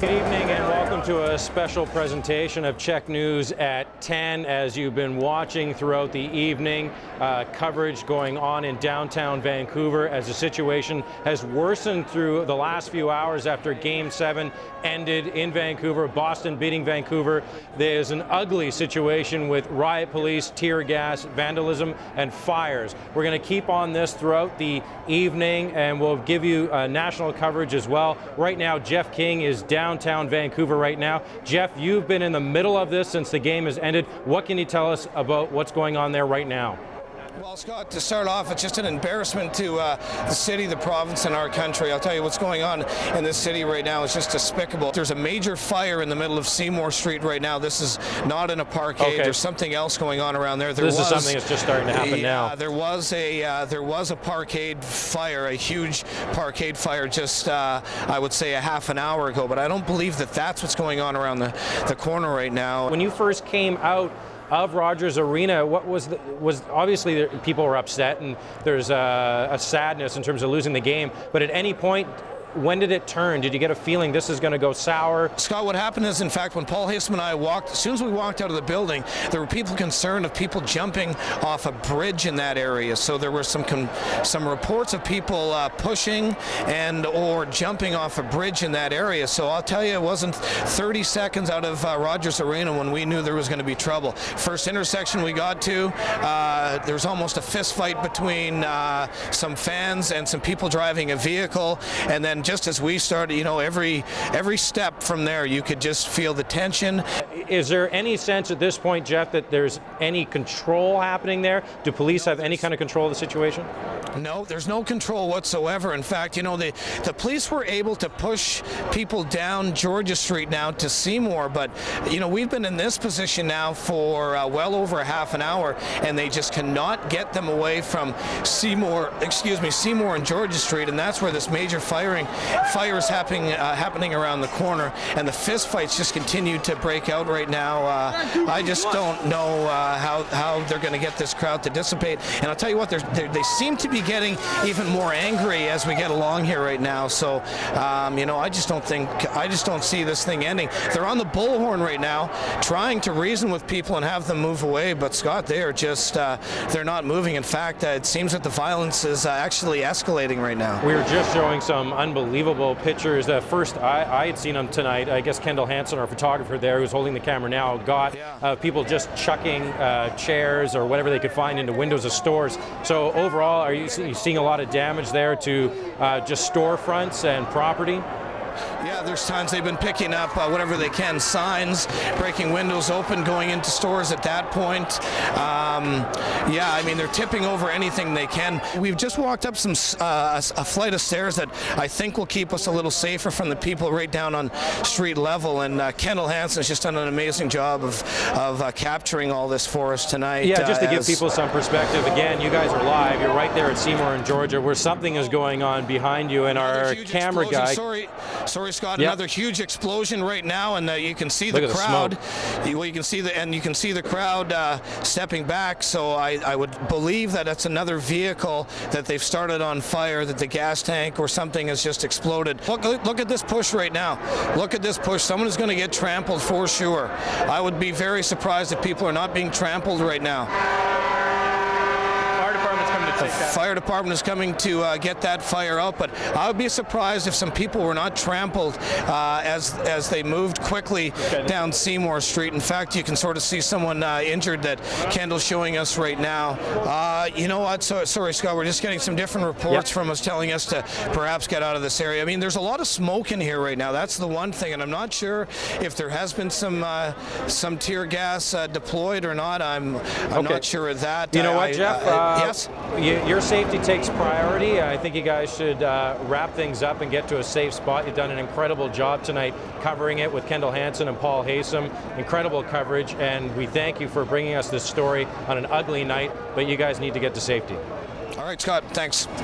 Good evening and welcome to a special presentation of CHEK News at 10. As you've been watching throughout the evening, coverage going on in downtown Vancouver as the situation has worsened through the last few hours after Game 7 ended in Vancouver, Boston beating Vancouver. There's an ugly situation with riot police, tear gas, vandalism, and fires. We're going to keep on this throughout the evening and we'll give you national coverage as well. Right now, Jeff King is downtown Vancouver right now. Jeff, you've been in the middle of this since the game has ended. What can you tell us about what's going on there right now? Well, Scott, to start off, it's just an embarrassment to the city, the province, and our country. I'll tell you what's going on in this city right now is just despicable. There's a major fire in the middle of Seymour Street right now. This is not in a parkade. Okay. There's something else going on around there. This is something that's just starting to happen now. There was a parkade fire, a huge parkade fire just, I would say, a half an hour ago, but I don't believe that that's what's going on around the corner right now. When you first came out of Rogers Arena, what was obviously people were upset and there's a sadness in terms of losing the game, but at any point, when did it turn? Did you get a feeling this is going to go sour? Scott, what happened is, in fact, when Paul Hanson and I walked, as soon as we walked out of the building, there were people concerned of people jumping off a bridge in that area. So there were some reports of people pushing or jumping off a bridge in that area. So I'll tell you, it wasn't 30 seconds out of Rogers Arena when we knew there was going to be trouble. First intersection we got to, there was almost a fist fight between some fans and some people driving a vehicle, and then just as we started, you know, every step from there, you could just feel the tension. Is there any sense at this point, Jeff, that there's any control happening there? Do police have any kind of control of the situation? No, there's no control whatsoever. In fact, you know, the police were able to push people down Georgia Street now to Seymour, but, you know, we've been in this position now for well over a half an hour, and they just cannot get them away from Seymour and Georgia Street, and that's where this major fire is happening around the corner, and the fist fights just continue to break out right now. I just don't know how they're going to get this crowd to dissipate, and I'll tell you what, they seem to be getting even more angry as we get along here right now. So, you know, I just don't see this thing ending. They're on the bullhorn right now, trying to reason with people and have them move away. But Scott, they are just they're not moving. In fact, it seems that the violence is actually escalating right now. We were just showing some unbelievable pictures. First, I had seen them tonight. I guess Kendall, Hanson, our photographer there, who's holding the camera now, got people just chucking chairs or whatever they could find into windows of stores. So overall, are you seeing a lot of damage there to just storefronts and property? Yeah, there's times they've been picking up whatever they can, signs, breaking windows open, going into stores at that point. Yeah, I mean, they're tipping over anything they can. We've just walked up a flight of stairs that I think will keep us a little safer from the people right down on street level, and Kendall, Hanson has just done an amazing job of capturing all this for us tonight. Yeah, just to give people some perspective, again, you guys are live. You're right there at Seymour in Georgia, where something is going on behind you, and our camera guy... Sorry, Scott. Yep. Another huge explosion right now, and you can see the crowd. Well, you can see the crowd stepping back. So I would believe that it's another vehicle that they've started on fire, that the gas tank or something has just exploded. Look at this push right now. Look at this push. Someone is going to get trampled for sure. I would be very surprised if people are not being trampled right now. The fire department is coming to get that fire out, but I would be surprised if some people were not trampled as they moved quickly down Seymour Street. In fact, you can sort of see someone injured that Kendall's showing us right now. You know what? Sorry, Scott, we're just getting some different reports from us telling us to perhaps get out of this area. I mean, there's a lot of smoke in here right now. That's the one thing, and I'm not sure if there has been some tear gas deployed or not. I'm not sure of that. You know what, Jeff? Yes? Your safety takes priority. I think you guys should wrap things up and get to a safe spot. You've done an incredible job tonight covering it with Kendall Hanson and Paul Hanson. Incredible coverage, and we thank you for bringing us this story on an ugly night, but you guys need to get to safety. All right, Scott, thanks.